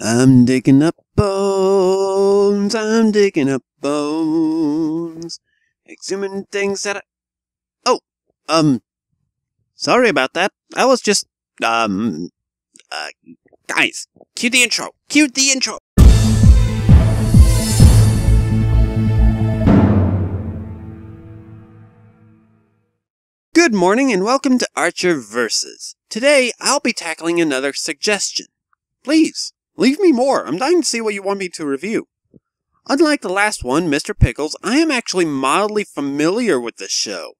I'm digging up bones, I'm digging up bones, exhuming things that sorry about that. I was just, guys, cue the intro, Good morning and welcome to Archer Versus. Today, I'll be tackling another suggestion. Please, leave me more. I'm dying to see what you want me to review. Unlike the last one, Mr. Pickles, I am actually mildly familiar with this show.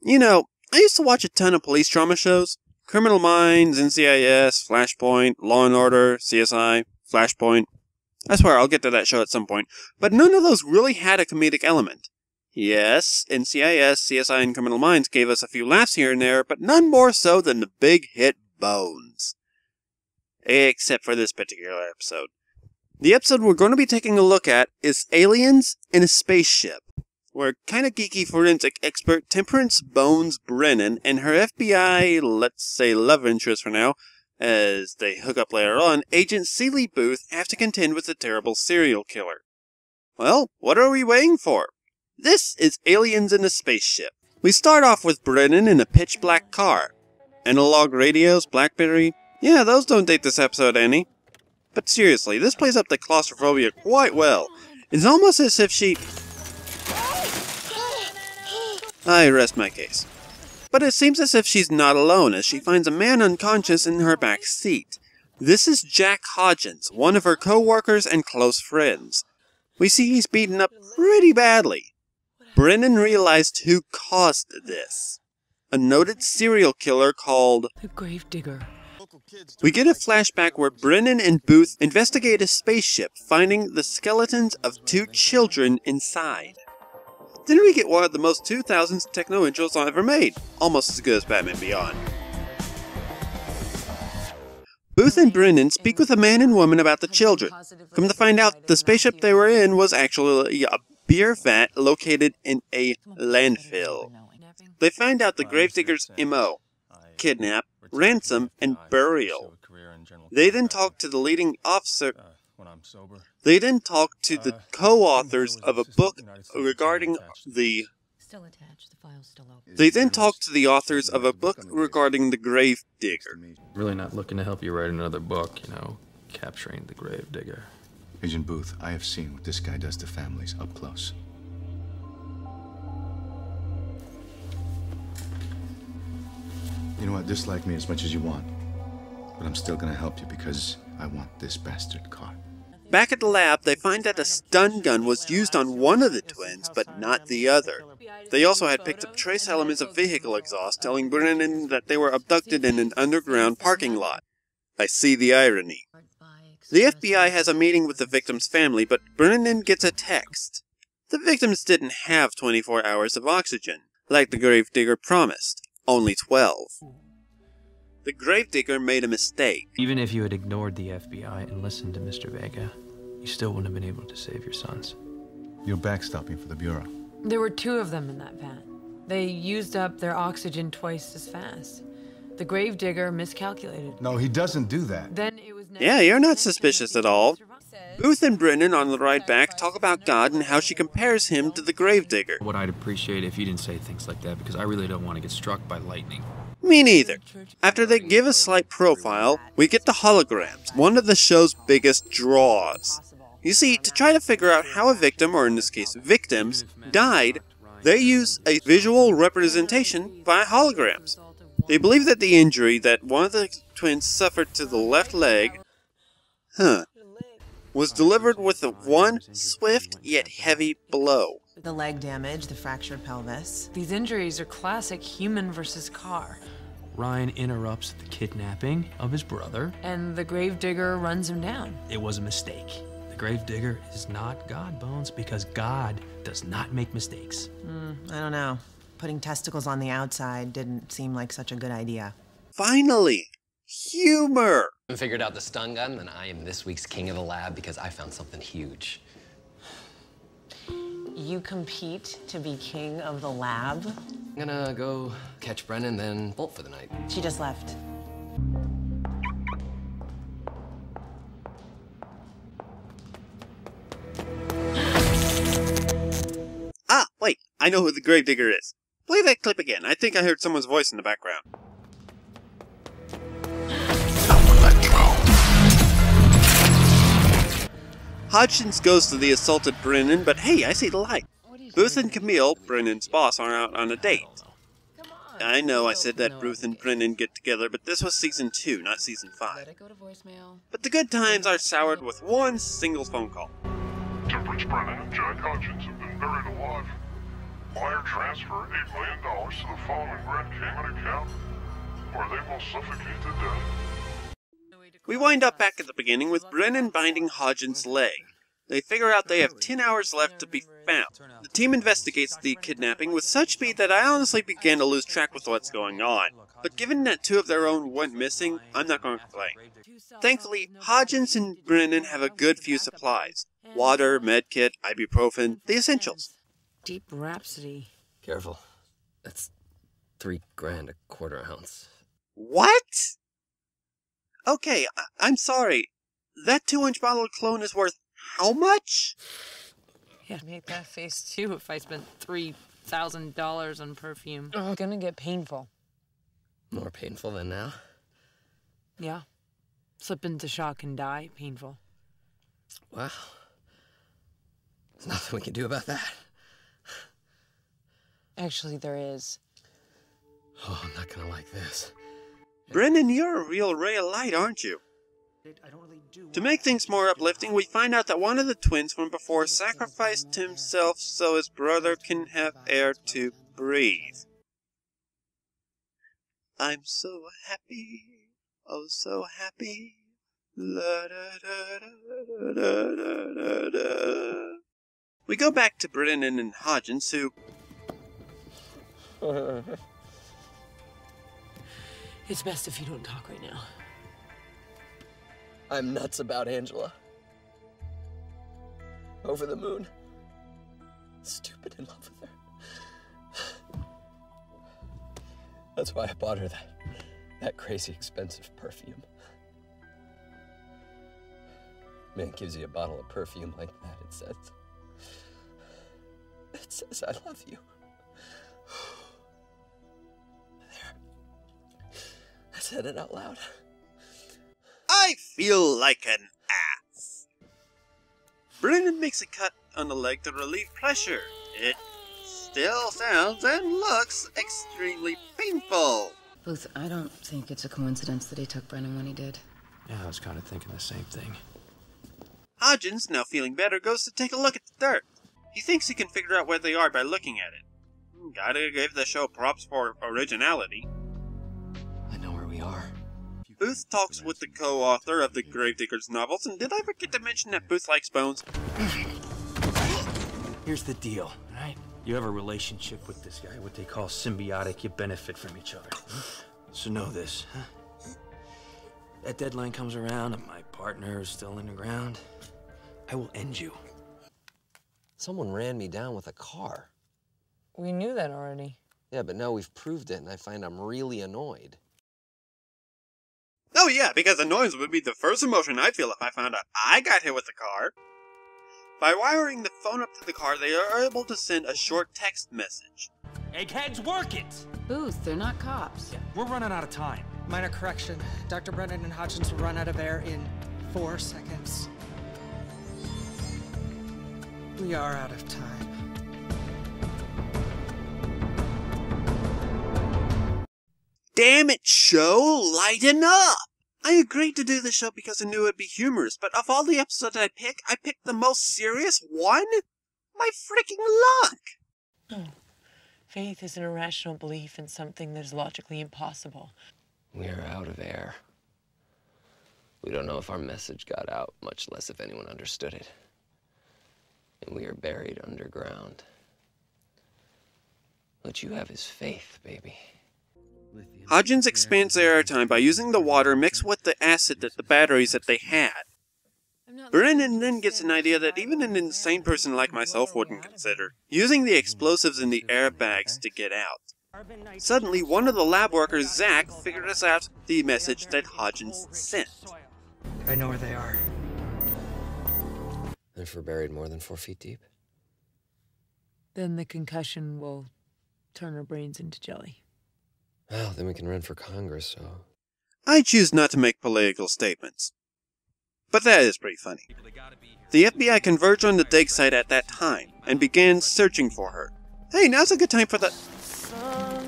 You know, I used to watch a ton of police drama shows. Criminal Minds, NCIS, Flashpoint, Law & Order, CSI, Flashpoint. I swear I'll get to that show at some point. But none of those really had a comedic element. Yes, NCIS, CSI, and Criminal Minds gave us a few laughs here and there, but none more so than the big hit Bones. Except for this particular episode. The episode we're going to be taking a look at is Aliens in a Spaceship, where kinda geeky forensic expert Temperance Bones Brennan and her FBI, let's say love interest for now, as they hook up later on, Agent Seeley Booth have to contend with a terrible serial killer. Well, what are we waiting for? This is Aliens in a Spaceship. We start off with Brennan in a pitch-black car. Analog radios, BlackBerry. Yeah, those don't date this episode any. But seriously, this plays up the claustrophobia quite well. It's almost as if she... I rest my case. But it seems as if she's not alone, as she finds a man unconscious in her back seat. This is Jack Hodgins, one of her co-workers and close friends. We see he's beaten up pretty badly. Brennan realized who caused this. A noted serial killer called the Gravedigger. We get a flashback where Brennan and Booth investigate a spaceship, finding the skeletons of 2 children inside. Then we get one of the most 2000s techno intros ever made, almost as good as Batman Beyond. Booth and Brennan speak with a man and woman about the children. Come to find out, the spaceship they were in was actually a beer vat located in a landfill. They find out the Gravedigger's MO: kidnap, ransom, and burial. They then talk to the leading officer. They then talk to the co-authors of a book regarding the... They then talk to the authors of a book regarding the Gravedigger. Really not looking to help you write another book, capturing the Gravedigger. Agent Booth, I have seen what this guy does to families up close. You know what? Dislike me as much as you want, but I'm still gonna help you because I want this bastard caught. Back at the lab, they find that a stun gun was used on one of the twins, but not the other. They also had picked up trace elements of vehicle exhaust, telling Brennan that they were abducted in an underground parking lot. I see the irony. The FBI has a meeting with the victim's family, but Brennan gets a text. The victims didn't have 24 hours of oxygen, like the Gravedigger promised. Only 12. The Gravedigger made a mistake. Even if you had ignored the FBI and listened to Mr. Vega, you still wouldn't have been able to save your sons. You're backstopping for the Bureau. There were 2 of them in that van. They used up their oxygen twice as fast. The Gravedigger miscalculated. No, he doesn't do that. Then it was Yeah, you're not suspicious at all. Booth and Brennan on the ride back talk about God and how she compares him to the Gravedigger. What I'd appreciate if you didn't say things like that, because I really don't want to get struck by lightning. Me neither. After they give a slight profile, we get the holograms, one of the show's biggest draws. You see, to try to figure out how a victim, or in this case victims, died, they use a visual representation via holograms. They believe that the injury that one of the twins suffered to the left leg, was delivered with one swift yet heavy blow. The leg damage, the fractured pelvis. These injuries are classic human versus car. Ryan interrupts the kidnapping of his brother. And the Gravedigger runs him down. It was a mistake. The Gravedigger is not God, Bones, because God does not make mistakes. I don't know. Putting testicles on the outside didn't seem like such a good idea. Finally! Humor! I figured out the stun gun, then I am this week's king of the lab because I found something huge. You compete to be king of the lab? I'm gonna go catch Brennan, then bolt for the night. She just left. I know who the Gravedigger is. Play that clip again. I think I heard someone's voice in the background. Hodgins goes to the assaulted Brennan, but hey, I see the light. Booth and Camille, Brennan's boss, are out on a date. I know I said that Ruth and Brennan get together, but this was season 2, not season 5. But the good times are soured with one single phone call. Temperance Brennan and Jack Hodgins have been buried alive. Wire transfer $8 million to the following Grand Cayman account, or they will suffocate to death. We wind up back at the beginning with Brennan binding Hodgins' leg. They figure out they have 10 hours left to be found. The team investigates the kidnapping with such speed that I honestly began to lose track with what's going on. But given that 2 of their own went missing, I'm not going to complain. Thankfully, Hodgins and Brennan have a good few supplies. Water, medkit, ibuprofen, the essentials. Deep Rhapsody. Careful. That's $3 grand a quarter ounce. What? Okay, I'm sorry. That 2-inch bottle of cologne is worth how much? Yeah, I'd make that face too if I spent $3,000 on perfume. Oh, it's gonna get painful. More painful than now? Yeah. Slip into shock and die, painful. Wow. There's nothing we can do about that. Actually, there is. Oh, I'm not gonna like this. Brennan, you're a real ray of light, aren't you? To make things more uplifting, we find out that one of the twins from before sacrificed himself so his brother can have air to breathe. I'm so happy, oh so happy. La, da, da, da, da, da, da, da. We go back to Brennan and Hodgins, who... It's best if you don't talk right now. I'm nuts about Angela. Over the moon. Stupid in love with her. That's why I bought her that crazy expensive perfume. Man gives you a bottle of perfume like that, it says I love you. There. I said it out loud. I feel like an ass. Brennan makes a cut on the leg to relieve pressure. It still sounds and looks extremely painful. Booth, I don't think it's a coincidence that he took Brennan when he did. Yeah, I was kind of thinking the same thing. Hodgins, now feeling better, goes to take a look at the dirt. He thinks he can figure out where they are by looking at it. Gotta give the show props for originality. I know where we are. Booth talks with the co-author of the Gravedigger's novels, and did I forget to mention that Booth likes bones? Here's the deal, right? You have a relationship with this guy, what they call symbiotic. You benefit from each other. So know this, huh? That deadline comes around and my partner is still in the ground, I will end you. Someone ran me down with a car. We knew that already. Yeah, but now we've proved it, and I find I'm really annoyed. Oh yeah, because annoyance would be the first emotion I'd feel if I found out I got hit with a car. By wiring the phone up to the car, they are able to send a short text message. Eggheads, work it! Booth, they're not cops. Yeah, we're running out of time. Minor correction. Dr. Brennan and Hodgins will run out of air in 4 seconds. We are out of time. Damn it, show! Lighten up! I agreed to do the show because I knew it would be humorous, but of all the episodes I picked the most serious one? My freaking luck! Oh. Faith is an irrational belief in something that is logically impossible. We are out of air. We don't know if our message got out, much less if anyone understood it. And we are buried underground. What you have is faith, baby. Hodgins expands their airtime by using the water mixed with the acid that the batteries that they had. Brennan then gets an idea that even an insane person like myself wouldn't consider, using the explosives in the airbags to get out. Suddenly, one of the lab workers, Zach, figures out the message that Hodgins sent. I know where they are. And if we're buried more than 4 feet deep? Then the concussion will turn her brains into jelly. Well, then we can run for Congress, so... I choose not to make political statements. But that is pretty funny. The FBI converged on the dig site at that time, and began searching for her. Hey, now's a good time for the...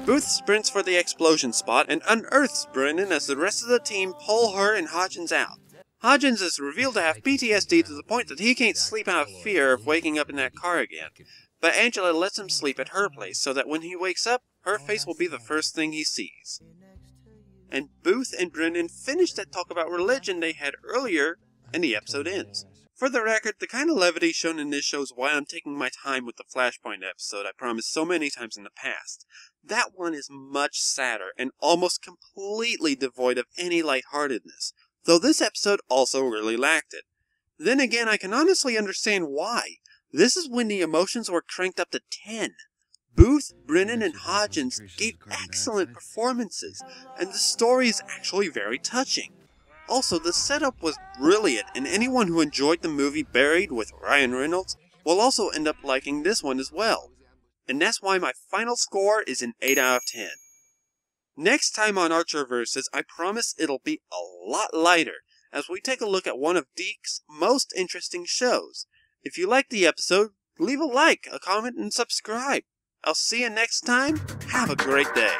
Booth sprints for the explosion spot and unearths Brennan as the rest of the team pull her and Hodgins out. Hodgins is revealed to have PTSD to the point that he can't sleep out of fear of waking up in that car again. But Angela lets him sleep at her place so that when he wakes up, her face will be the first thing he sees. And Booth and Brennan finish that talk about religion they had earlier, and the episode ends. For the record, the kind of levity shown in this shows why I'm taking my time with the Flashpoint episode I promised so many times in the past. That one is much sadder and almost completely devoid of any lightheartedness, though this episode also really lacked it. Then again, I can honestly understand why. This is when the emotions were cranked up to 10. Booth, Brennan, and Hodgins gave excellent performances, and the story is actually very touching. Also, the setup was brilliant, and anyone who enjoyed the movie Buried with Ryan Reynolds will also end up liking this one as well. And that's why my final score is an 8 out of 10. Next time on Archer Versus, I promise it'll be a lot lighter, as we take a look at one of Dike's most interesting shows. If you liked the episode, leave a like, a comment, and subscribe. I'll see you next time. Have a great day.